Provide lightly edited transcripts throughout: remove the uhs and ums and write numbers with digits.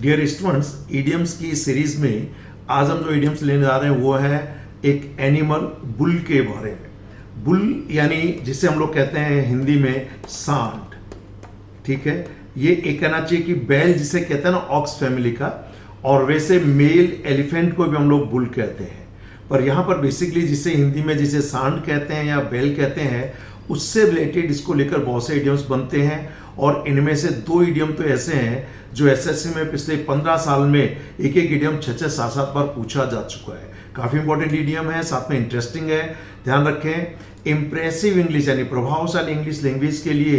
Dear students, idioms की series में आज हम जो ईडियम्स लेने जा रहे हैं वो है एक एनिमल बुल के बारे में। बुल यानी जिसे हम लोग कहते हैं हिंदी में सांड, ठीक है। ये एक कहना चाहिए कि बैल जिसे कहते हैं ना ऑक्स फैमिली का, और वैसे मेल एलिफेंट को भी हम लोग बुल कहते हैं। पर यहाँ पर बेसिकली जिसे हिंदी में जिसे सांड कहते हैं या बैल कहते हैं, उससे रिलेटेड इसको लेकर बहुत से इडियम्स बनते हैं। और इनमें से 2 इडियम तो ऐसे हैं जो एसएससी में पिछले 15 साल में एक इडियम 6-6, 7-7 बार पूछा जा चुका है। काफ़ी इंपॉर्टेंट इडियम है, साथ में इंटरेस्टिंग है। ध्यान रखें, इंप्रेसिव इंग्लिश यानी प्रभावशाली इंग्लिश लैंग्वेज के लिए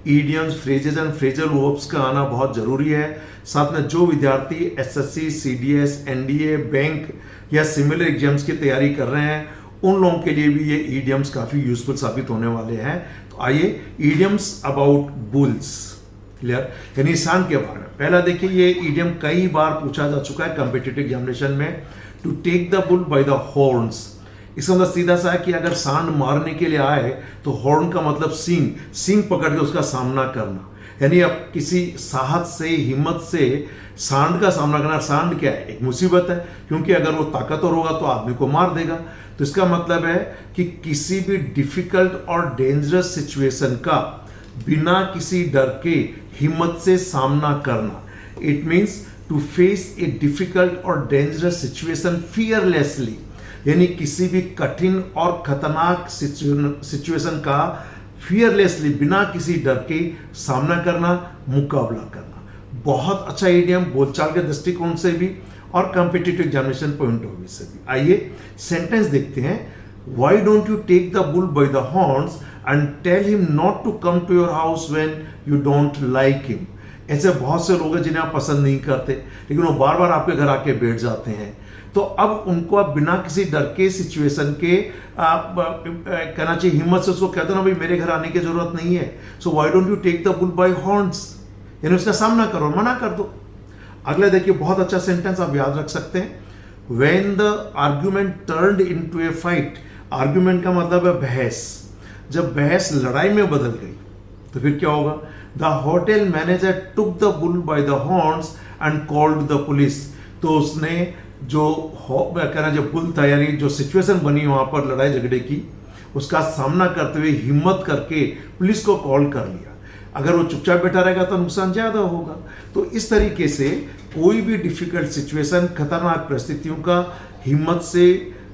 idioms, phrases and phrasal verbs का आना बहुत जरूरी है। साथ में जो विद्यार्थी एसएससी, सीडीएस, एनडीए, बैंक या सिमिलर एग्जाम्स की तैयारी कर रहे हैं, उन लोगों के लिए भी ये इडियम्स काफ़ी यूजफुल साबित होने वाले हैं। तो आइए, इडियम्स अबाउट बुल्स, क्लियर, यानी सांड के बारे में। पहला देखिए, ये इडियम कई बार पूछा जा चुका है कॉम्पिटिटिव एग्जामिनेशन में, to take the bull by the horns. इसका मतलब सीधा सा है कि अगर सांड मारने के लिए आए तो हॉर्न का मतलब सींग पकड़ के उसका सामना करना, यानी अब किसी साहस से, हिम्मत से सांड का सामना करना। सांड क्या है? एक मुसीबत है, क्योंकि अगर वो ताकतवर होगा तो आदमी को मार देगा। तो इसका मतलब है कि किसी भी डिफिकल्ट और डेंजरस सिचुएशन का बिना किसी डर के हिम्मत से सामना करना। It means to face a difficult और डेंजरस सिचुएशन फियरलेसली, यानी किसी भी कठिन और खतरनाक सिचुएशन का फियरलेसली, बिना किसी डर के सामना करना, मुकाबला करना। बहुत अच्छा इडियम बोलचाल के दृष्टिकोण से भी और competitive examination point of view से भी। आइए सेंटेंस देखते हैं। Why don't you take the bull by the horns and tell him not to come to your house when you don't like him? ऐसे बहुत से लोग हैं जिन्हें आप पसंद नहीं करते, लेकिन वो बार बार आपके घर आके बैठ जाते हैं। तो अब उनको आप बिना किसी डर के सिचुएशन के कहना चाहिए, हिम्मत से उसको कहते ना, भाई मेरे घर आने की जरूरत नहीं है। So why don't you take the bull by horns, यानी उसका सामना करो, मना कर दो। अगला देखिए, बहुत अच्छा सेंटेंस आप याद रख सकते हैं। When the argument turned into a fight, argument का मतलब है बहस। जब बहस लड़ाई में बदल गई तो फिर क्या होगा? The hotel manager took the bull by the horns and called the police. तो उसने जो कहना जो बुल था, यानी जो सिचुएशन बनी वहां पर लड़ाई झगड़े की, उसका सामना करते हुए हिम्मत करके पुलिस को कॉल कर लिया। अगर वो चुपचाप बैठा रहेगा तो नुकसान ज्यादा होगा। तो इस तरीके से कोई भी डिफिकल्ट सिचुएशन, खतरनाक परिस्थितियों का हिम्मत से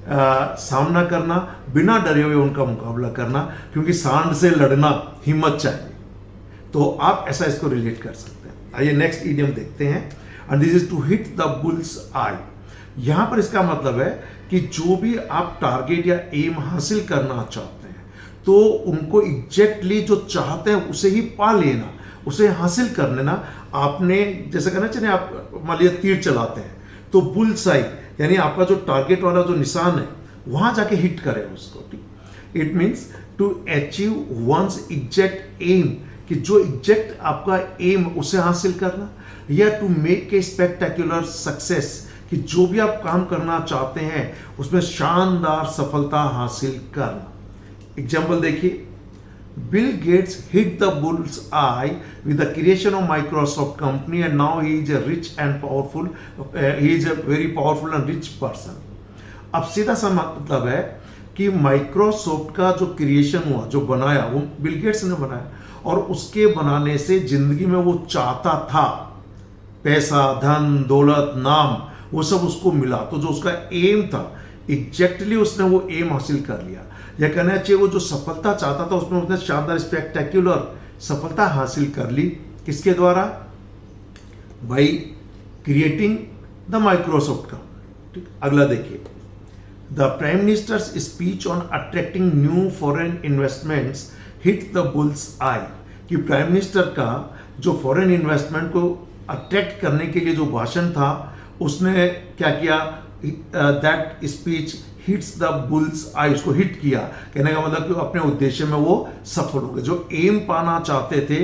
सामना करना, बिना डरे हुए उनका मुकाबला करना, क्योंकि सांड से लड़ना हिम्मत चाहिए। तो आप ऐसा इसको रिलेट कर सकते हैं। आइए नेक्स्ट इडियम देखते हैं। And this is to hit the bull's eye. यहां पर इसका मतलब है कि जो भी आप टारगेट या एम हासिल करना चाहते हैं, तो उनको एग्जैक्टली जो चाहते हैं उसे ही पा लेना, उसे हासिल कर लेना। आपने जैसे कहना चाहिए, आप मान लिया तीर चलाते हैं, तो बुल्स आई यानी आपका जो टारगेट वाला जो निशान है वहां जाके हिट करें उसको। ठीक, it means to achieve one's exact aim, कि जो एग्जैक्ट आपका एम उसे हासिल करना, या to make a spectacular success, कि जो भी आप काम करना चाहते हैं उसमें शानदार सफलता हासिल करना। एग्जाम्पल देखिए, Bill Gates hit the bull's eye with the creation of Microsoft company, and now he is a rich and powerful. He is a very powerful and rich person. अब सीधा सा मतलब है कि माइक्रोसॉफ्ट का जो क्रिएशन हुआ, जो बनाया, वो बिल गेट्स ने बनाया, और उसके बनाने से जिंदगी में वो चाहता था पैसा, धन, दौलत, नाम, वो सब उसको मिला। तो जो उसका एम था, एग्जैक्टली उसने वो एम हासिल कर लिया। यह कहना चाहिए वो जो सफलता चाहता था उसमें उसने शानदार स्पेक्टेक्युलर सफलता हासिल कर ली। किसके द्वारा? बाई क्रिएटिंग द माइक्रोसॉफ्ट का। ठीक, अगला देखिए, the prime ministers speech on attracting new foreign investments hit the bull's आई। कि प्राइम मिनिस्टर का जो फॉरेन इन्वेस्टमेंट को अट्रैक्ट करने के लिए जो भाषण था, उसने क्या किया? That speech hits the bull's आई, उसको हिट किया। कहने का मतलब कि अपने उद्देश्य में वो सफल हो गए। जो एम पाना चाहते थे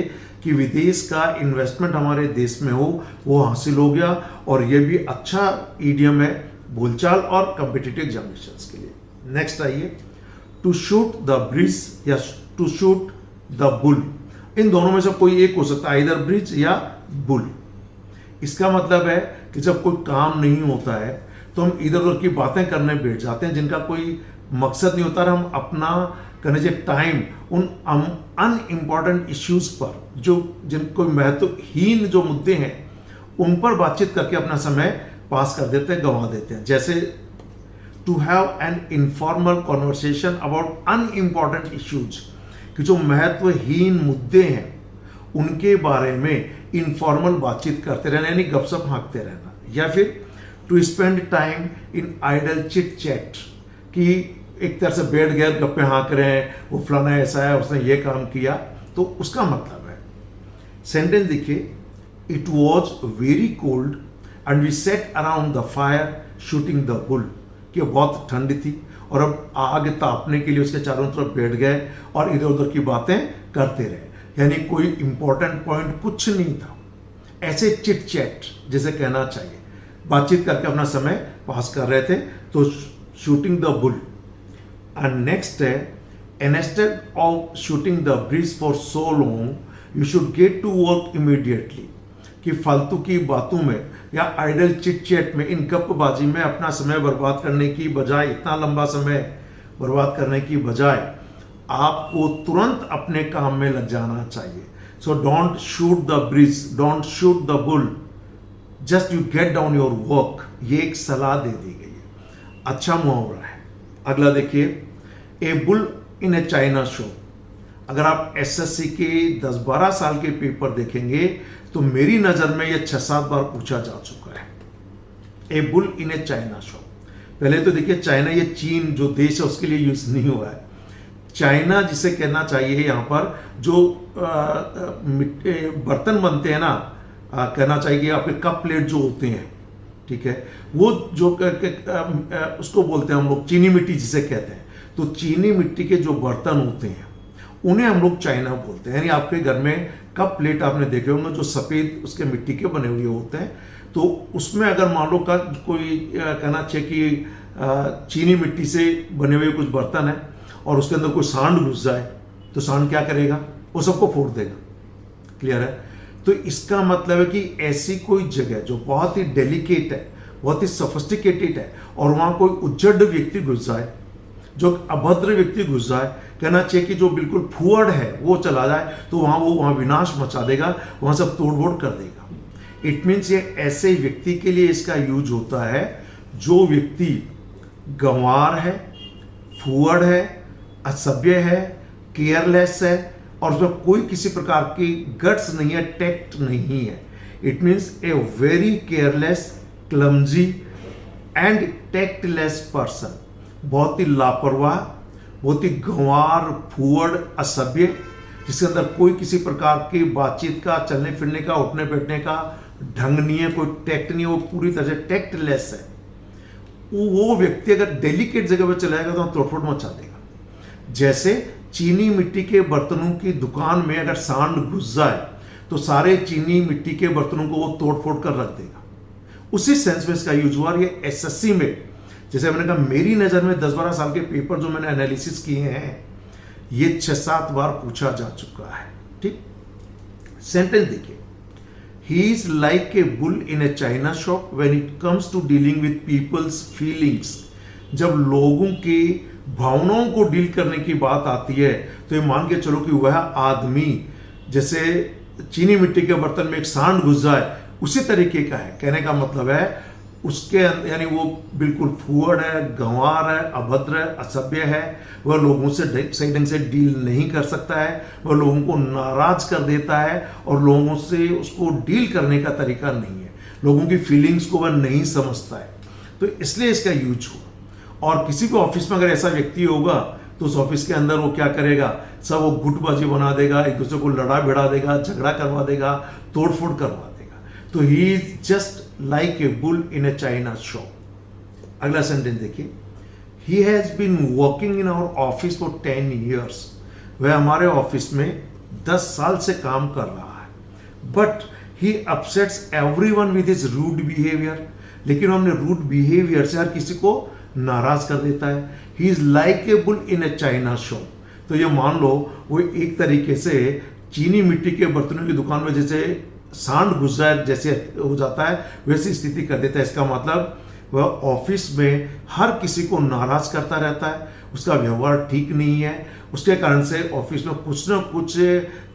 कि विदेश का इन्वेस्टमेंट हमारे देश में हो, वो हासिल हो गया। और ये भी अच्छा इडियम है बोलचाल और कॉम्पिटिटिव एग्जामिनेशंस के लिए। नेक्स्ट आइए, टू शूट द ब्रिज या टू शूट द बुल। इन दोनों में से कोई एक हो सकता है, इधर ब्रिज या बुल। इसका मतलब है कि जब कोई काम नहीं होता है तो हम इधर उधर की बातें करने बैठ जाते हैं जिनका कोई मकसद नहीं होता, और हम अपना कहने चाहिए टाइम उन अनइम्पॉर्टेंट इश्यूज पर, जो जिनको महत्वहीन जो मुद्दे हैं उन पर बातचीत करके अपना समय पास कर देते हैं, गंवा देते हैं। जैसे to have an informal conversation about unimportant issues, कि जो महत्वहीन मुद्दे हैं उनके बारे में इनफॉर्मल बातचीत करते रहना, यानी गपशप हाँकते रहना। या फिर to spend time in idle chit chat, कि एक तरह से बैठ गए गप्पे हाँक रहे हैं, वो फलाना ऐसा है, उसने ये काम किया, तो उसका मतलब है। सेंटेंस देखिए, it was very cold and we sat around the fire shooting the bull, कि बहुत ठंड थी और अब आग तापने के लिए उसके चारों तरफ बैठ गए और इधर उधर की बातें करते रहे, यानी कोई इंपॉर्टेंट पॉइंट कुछ नहीं था। ऐसे चिट चैट जिसे कहना चाहिए, बातचीत करके अपना समय पास कर रहे थे, तो shooting the bull. And next है, instead of shooting the bridge for so long you should get to work immediately, कि फालतू की बातों में या आइडल चिट चैट में, इन गप्पबाजी में अपना समय बर्बाद करने की बजाय, इतना लंबा समय बर्बाद करने की बजाय आपको तुरंत अपने काम में लग जाना चाहिए। So don't shoot the bridge, don't shoot the bull, just you get down your work. ये एक सलाह दे दी गई है, अच्छा मुहावरा है। अगला देखिए, ए bull in a China show. अगर आप एसएससी के 10-12 साल के पेपर देखेंगे तो मेरी नज़र में ये 6-7 बार पूछा जा चुका है। ए bull in a China show, पहले तो देखिए चाइना, ये चीन जो देश है उसके लिए यूज नहीं हुआ है। चाइना जिसे कहना चाहिए यहाँ पर, जो बर्तन बनते हैं ना, कहना चाहिए कि आपके कप प्लेट जो होते हैं, ठीक है, वो जो उसको बोलते हैं हम लोग चीनी मिट्टी जिसे कहते हैं। तो चीनी मिट्टी के जो बर्तन होते हैं उन्हें हम लोग चाइना बोलते हैं। यानी आपके घर में कप प्लेट आपने देखे होंगे जो सफ़ेद उसके मिट्टी के बने हुए होते हैं, तो उसमें अगर मान लो का कोई कहना चाहिए कि चीनी मिट्टी से बने हुए कुछ बर्तन है और उसके अंदर कोई सांड घुस जाए, तो सांड क्या करेगा, वो सबको फोड़ देगा। क्लियर है? तो इसका मतलब है कि ऐसी कोई जगह जो बहुत ही डेलिकेट है, बहुत ही सोफिस्टिकेटेड है, और वहाँ कोई उज्जड व्यक्ति घुस जाए, जो अभद्र व्यक्ति घुस जाए, कहना चाहिए कि जो बिल्कुल फुअड़ है वो चला जाए, तो वहाँ विनाश मचा देगा, वहाँ सब तोड़-फोड़ कर देगा। इट मीन्स ये ऐसे व्यक्ति के लिए इसका यूज होता है जो व्यक्ति गंवार है, फुअड़ है, असभ्य है, केयरलेस है, और उसमें कोई किसी प्रकार की गट्स नहीं है, टैक्ट नहीं है। It means a very careless, clumsy and tactless person, बहुत ही लापरवाह, बहुत ही गंवार, फुअड़, असभ्य, जिसके अंदर कोई किसी प्रकार की बातचीत का, चलने फिरने का, उठने बैठने का ढंग नहीं है, कोई टैक्ट नहीं है, वो पूरी तरह से टैक्टलेस है। वो व्यक्ति अगर डेलिकेट जगह पर चलाएगा तो तोड़फोड़ मचा देगा। जैसे चीनी मिट्टी के बर्तनों की दुकान में अगर सांड घुस जाए तो सारे चीनी मिट्टी के बर्तनों को वो तोड़ फोड़ कर रख देगा। उसी सेंस में इसका यूज हुआ। ये एसएससी में, जैसे मैंने कहा, मेरी नज़र में 10-12 साल के पेपर जो मैंने एनालिसिस किए हैं, ये 6-7 बार पूछा जा चुका है। ठीक, सेंटेंस देखिए, he is like a bull in a china shop when it comes to dealing with people's feelings. जब लोगों की भावनाओं को डील करने की बात आती है तो ये मान के चलो कि वह आदमी जैसे चीनी मिट्टी के बर्तन में एक सांड घुस जाए उसी तरीके का है। कहने का मतलब है उसके यानी वो बिल्कुल फुअड़ है, गंवार है, अभद्र है, असभ्य है, वह लोगों से सही ढंग से डील नहीं कर सकता है, वह लोगों को नाराज कर देता है और लोगों से उसको डील करने का तरीका नहीं है, लोगों की फीलिंग्स को वह नहीं समझता है। तो इसलिए इसका यूज हुआ। और किसी भी ऑफिस में अगर ऐसा व्यक्ति होगा तो उस ऑफिस के अंदर वो क्या करेगा, सब वो गुटबाजी बना देगा, एक दूसरे को लड़ा भिड़ा देगा, झगड़ा करवा देगा, तोड़फोड़ करवा देगा। तो he is just like a bull in a china shop. अगला सेंटेंस देखिए, he has been working in our office for 10 years। वह हमारे ऑफिस में 10 साल से काम कर रहा है। But he upsets everyone with his rude behaviour. लेकिन हमने रूड बिहेवियर से हर किसी को नाराज कर देता है। ही is like a bull in a china shop. तो ये मान लो वो एक तरीके से चीनी मिट्टी के बर्तनों की दुकान में जैसे सांड घुस जाए जैसे हो जाता है वैसी स्थिति कर देता है। इसका मतलब वह ऑफिस में हर किसी को नाराज करता रहता है, उसका व्यवहार ठीक नहीं है, उसके कारण से ऑफिस में कुछ ना कुछ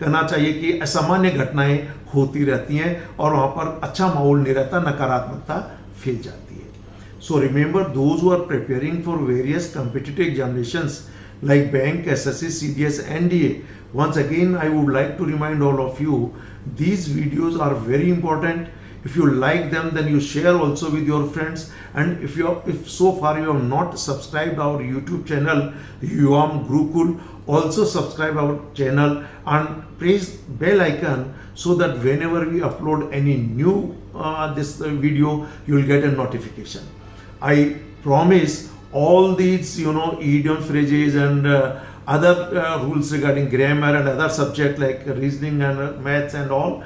करना चाहिए कि असामान्य घटनाएं होती रहती हैं और वहाँ पर अच्छा माहौल नहीं रहता, नकारात्मकता फैल जाती है। So remember those who are preparing for various competitive examinations like bank, SSC, CDS, NDA. Once again, I would like to remind all of you, these videos are very important. If you like them, then you share also with your friends. And if so far you have not subscribed our YouTube channel, Yuam Gurukul, also subscribe our channel and press bell icon so that whenever we upload any new this video, you will get a notification. I promise all these idiom phrases and other rules regarding grammar and other subject like reasoning and maths and all,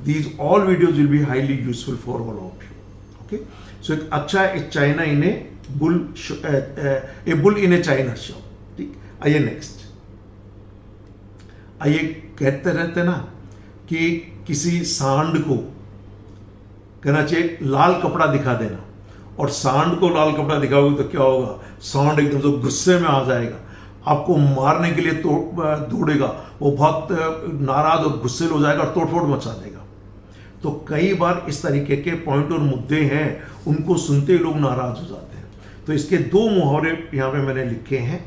these all videos will be highly useful for all of you. Okay, so एक अच्छा एक China in A bull in a China show. ठीक, आइए next. आइए कहते रहते ना कि किसी सांड को कहना चाहिए लाल कपड़ा दिखा देना, और सांड को लाल कपड़ा दिखाओगे तो क्या होगा, सांड एकदम से गुस्से में आ जाएगा, आपको मारने के लिए दौड़ेगा, वो बहुत नाराज और गुस्से हो जाएगा और तोड़फोड़ मचा देगा। तो कई बार इस तरीके के पॉइंट और मुद्दे हैं, उनको सुनते ही लोग नाराज हो जाते हैं। तो इसके दो मुहावरे यहाँ पे मैंने लिखे हैं।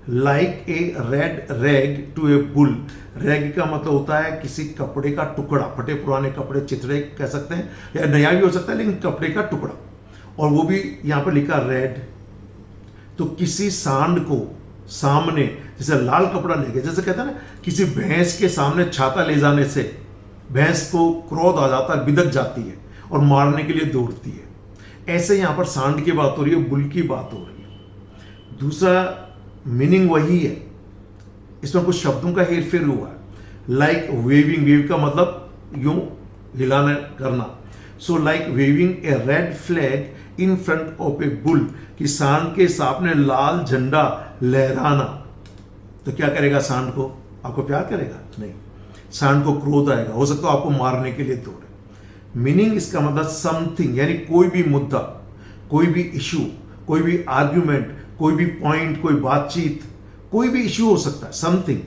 Like a red rag to a bull. Rag का मतलब होता है किसी कपड़े का टुकड़ा, फटे पुराने कपड़े, चिथड़े कह सकते हैं, या नया भी हो सकता है, लेकिन कपड़े का टुकड़ा, और वो भी यहाँ पर लिखा रेड। तो किसी सांड को सामने जैसे लाल कपड़ा लेके, जैसे कहते हैं ना किसी भैंस के सामने छाता ले जाने से भैंस को क्रोध आ जाता है, बिदक जाती है और मारने के लिए दौड़ती है। ऐसे यहाँ पर सांड की बात हो रही है, बुल की बात हो रही है। दूसरा मीनिंग वही है, इसमें कुछ शब्दों का हेरफेर हुआ है। लाइक वेविंग, वेव का मतलब यूं हिलाना करना। So like waving a red flag in front of a bull, कि सांड के सामने लाल झंडा लहराना। तो क्या करेगा सांड को, आपको प्यार करेगा? नहीं, सांड को क्रोध आएगा, हो सकता है आपको मारने के लिए दौड़े। मीनिंग इसका मतलब समथिंग, यानी कोई भी मुद्दा, कोई भी इशू, कोई भी आर्ग्यूमेंट, कोई भी पॉइंट, कोई बातचीत, कोई भी इशू हो सकता है, something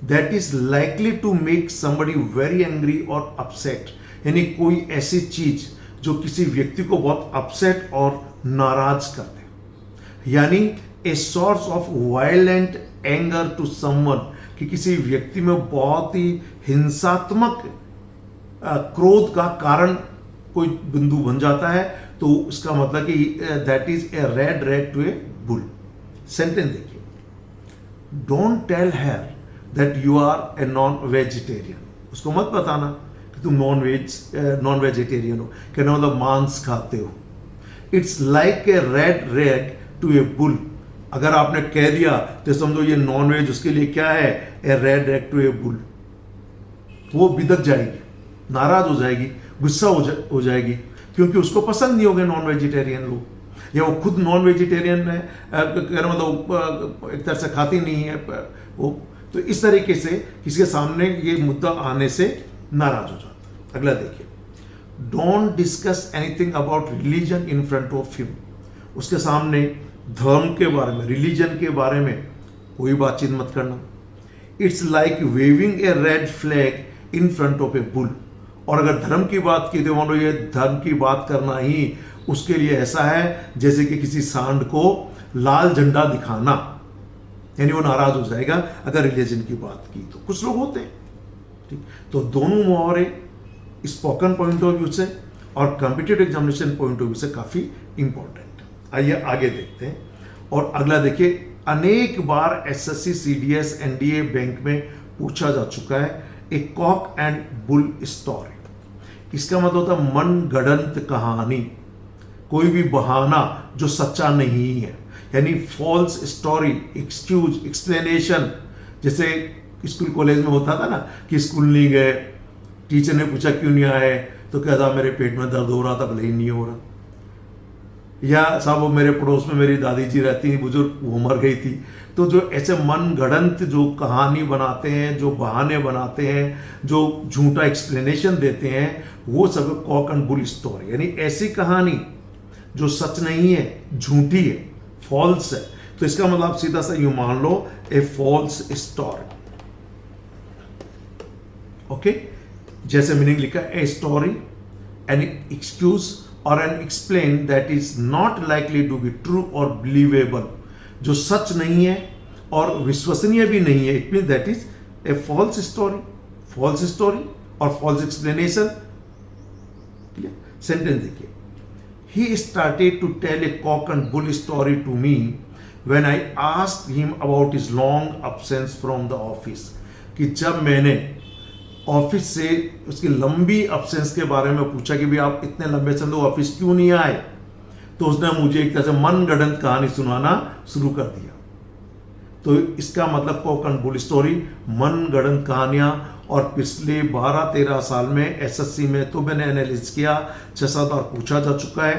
that is likely to make somebody very angry और अपसेट, यानी कोई ऐसी चीज जो किसी व्यक्ति को बहुत अपसेट और नाराज कर दे, यानी a source of violent anger to someone, कि किसी व्यक्ति में बहुत ही हिंसात्मक क्रोध का कारण कोई बिंदु बन जाता है। तो इसका मतलब कि that is a red rag to a bull. Sentence देखिए, don't tell her that you are a non vegetarian. उसको मत बताना कि तुम नॉन वेजिटेरियन हो, कहना मतलब मांस खाते हो। It's like a red rag to a bull. अगर आपने कह दिया तो समझो ये नॉन वेज उसके लिए क्या है, a red rag to a bull. वो बिदक जाएगी, नाराज हो जाएगी, गुस्सा हो जाएगी, क्योंकि उसको पसंद नहीं होंगे नॉन वेजिटेरियन लोग, या वो खुद नॉन वेजिटेरियन है, मतलब एक तरह से खाती नहीं है वो। तो इस तरीके से किसी के सामने ये मुद्दा आने से नाराज हो जाता है। अगला देखिए, don't discuss anything about religion in front of him. उसके सामने धर्म के बारे में, रिलीजन के बारे में कोई बातचीत मत करना। It's like waving a red flag in front of a bull. और अगर धर्म की बात की तो मान लो ये धर्म की बात करना ही उसके लिए ऐसा है जैसे कि किसी सांड को लाल झंडा दिखाना, यानी वो नाराज हो जाएगा अगर रिलीजन की बात की। तो कुछ लोग होते हैं, ठीक। तो दोनों मुहावरे स्पोकन पॉइंट ऑफ व्यू से और competitive examination point of view से काफी इंपॉर्टेंट। आइए आगे देखते हैं। और अगला देखिए, अनेक बार एसएससी, सीडीएस, एनडीए बैंक में पूछा जा चुका है ए कॉक एंड बुल स्टोरी। इसका मतलब होता है मन गढ़ंत कहानी, कोई भी बहाना जो सच्चा नहीं है, यानी फॉल्स स्टोरी, एक्सक्यूज, एक्सप्लेनेशन। जैसे स्कूल कॉलेज में होता था ना कि स्कूल नहीं गए, टीचर ने पूछा क्यों नहीं आए, तो कहता मेरे पेट में दर्द हो रहा था, भले ही नहीं हो रहा। या साहब वो मेरे पड़ोस में मेरी दादी जी रहती थी बुजुर्ग, वो मर गई थी, तो जो ऐसे मन गढ़ंत जो कहानी बनाते हैं, जो बहाने बनाते हैं, जो झूठा एक्सप्लेनेशन देते हैं, वो सब कॉक एंड बुल स्टोरी, यानी ऐसी कहानी जो सच नहीं है, झूठी है, फॉल्स है। तो इसका मतलब आप सीधा सा यूं मान लो, ए फॉल्स स्टोरी। ओके, जैसे मीनिंग लिखा है, ए स्टोरी, एन एक्सक्यूज और an explain that is not likely to be true और बिलीवेबल, जो सच नहीं है और विश्वसनीय भी नहीं है। It mean that is a false story और फॉल्स एक्सप्लेनेशन। सेंटेंस देखिए, he started to tell a cock and bull story to me when I asked him about his long absence from the office। कि जब मैंने office से उसकी लंबी absence के बारे में पूछा कि भाई आप इतने लंबे समय ऑफिस क्यों नहीं आए, तो उसने मुझे एक तरह से मनगढ़ंत कहानी सुनाना शुरू कर दिया। तो इसका मतलब कॉक एंड बुल स्टोरी, मनगढ़ंत कहानियां। और पिछले 12-13 साल में एसएससी में तो मैंने एनालिसिस किया, 6-7 बार पूछा जा चुका है।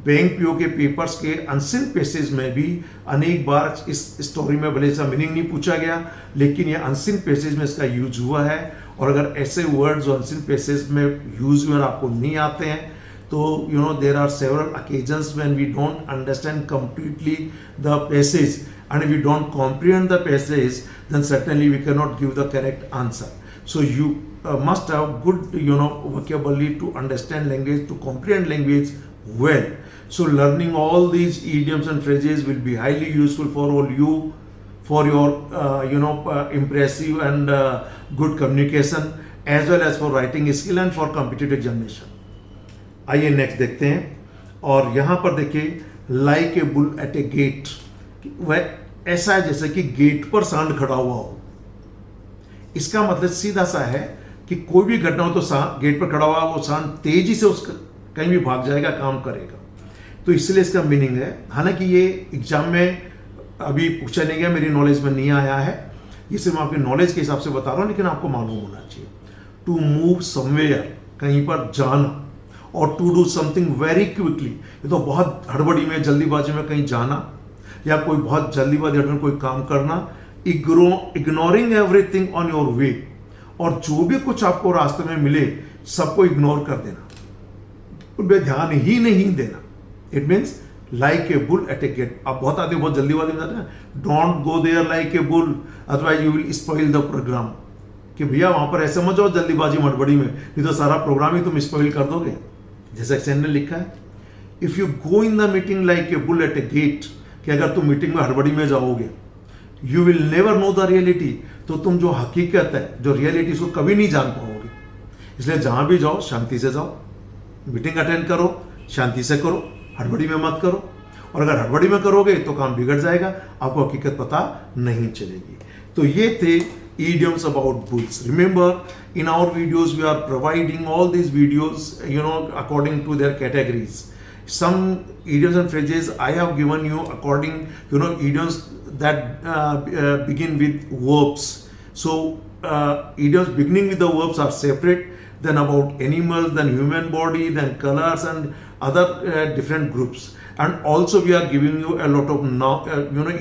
बैंक पीओ के पेपर्स के अनसीन पेसेज में भी अनेक बार इस स्टोरी में भले इसका मीनिंग नहीं पूछा गया, लेकिन ये अनसीन पेसेज में इसका यूज हुआ है। और अगर ऐसे वर्ड जो अनसीन पेसेज में यूज हुए और आपको नहीं आते हैं, तो you know there are several occasions when we don't understand completely the passage and if we don't comprehend the passage, then certainly we cannot give the correct answer. So you must have good vocabulary to understand language, to comprehend language well. So learning all these idioms and phrases will be highly useful for all you, for your impressive and good communication, as well as for writing skill and for competitive examination. आइए next देखते हैं। और यहाँ पर देखिए, like a bull at a gate, वह ऐसा है जैसे कि गेट पर सांड खड़ा हुआ हो। इसका मतलब सीधा सा है कि कोई भी घटना हो तो गेट पर खड़ा हुआ, वो सांड तेजी से उसका कहीं भी भाग जाएगा, काम करेगा। तो इसलिए इसका मीनिंग है, हालांकि ये एग्जाम में अभी पूछा नहीं गया, मेरी नॉलेज में नहीं आया है, ये सिर्फ आपकी नॉलेज के हिसाब से बता रहा हूं, लेकिन आपको मालूम होना चाहिए। टू मूव समवेयर, कहीं पर जाना, और to do something very quickly, ये तो बहुत हड़बड़ी में, जल्दीबाजी में कहीं जाना, या कोई बहुत जल्दीबाजी में कोई काम करना। Ignoring everything on your way, और जो भी कुछ आपको रास्ते में मिले सबको इग्नोर कर देना, उनपे ध्यान ही नहीं देना। It means like a bull at a gate. आप बहुत आदमी बहुत जल्दीबाजी में जाते हैं, don't go there like a bull, otherwise you will spoil the programme. कि भैया वहां पर ऐसे मत जाओ जल्दीबाजी मड़बड़ी में, नहीं तो सारा प्रोग्राम ही तुम स्पॉइल कर दोगे। जैसे एक्शन ने लिखा है, if you go in the meeting like a bull at a gate, कि अगर तुम मीटिंग में हड़बड़ी में जाओगे, you will never know the reality, तो तुम जो हकीकत है, जो रियलिटी, उसको कभी नहीं जान पाओगे। इसलिए जहां भी जाओ शांति से जाओ, मीटिंग अटेंड करो शांति से करो, हड़बड़ी में मत करो। और अगर हड़बड़ी में करोगे तो काम बिगड़ जाएगा, आपको हकीकत पता नहीं चलेगी। तो ये थे idioms about bulls. Remember, in our videos we are providing all these videos according to their categories. Some idioms and phrases I have given you according idioms that begin with verbs. So idioms beginning with the verbs are separate, then about animals, then human body, then colors and other different groups. And also we are giving you a lot of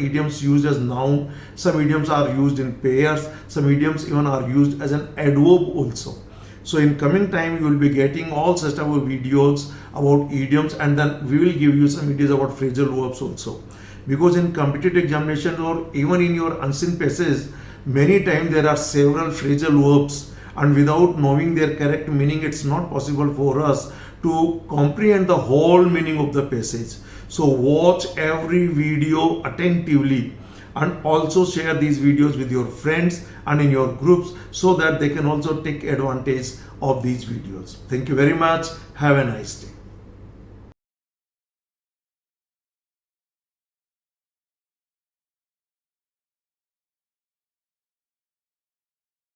idioms used as noun. Some idioms are used in pairs, some idioms even are used as an adverb also. So in coming time you will be getting all such type of videos about idioms, and then we will give you some videos about phrasal verbs also. Because in competitive examinations or even in your unseen passages, many times there are several phrasal verbs, and without knowing their correct meaning, it's not possible for us to comprehend the whole meaning of the passage. So watch every video attentively, and also share these videos with your friends and in your groups, so that they can also take advantage of these videos. Thank you very much. Have a nice day.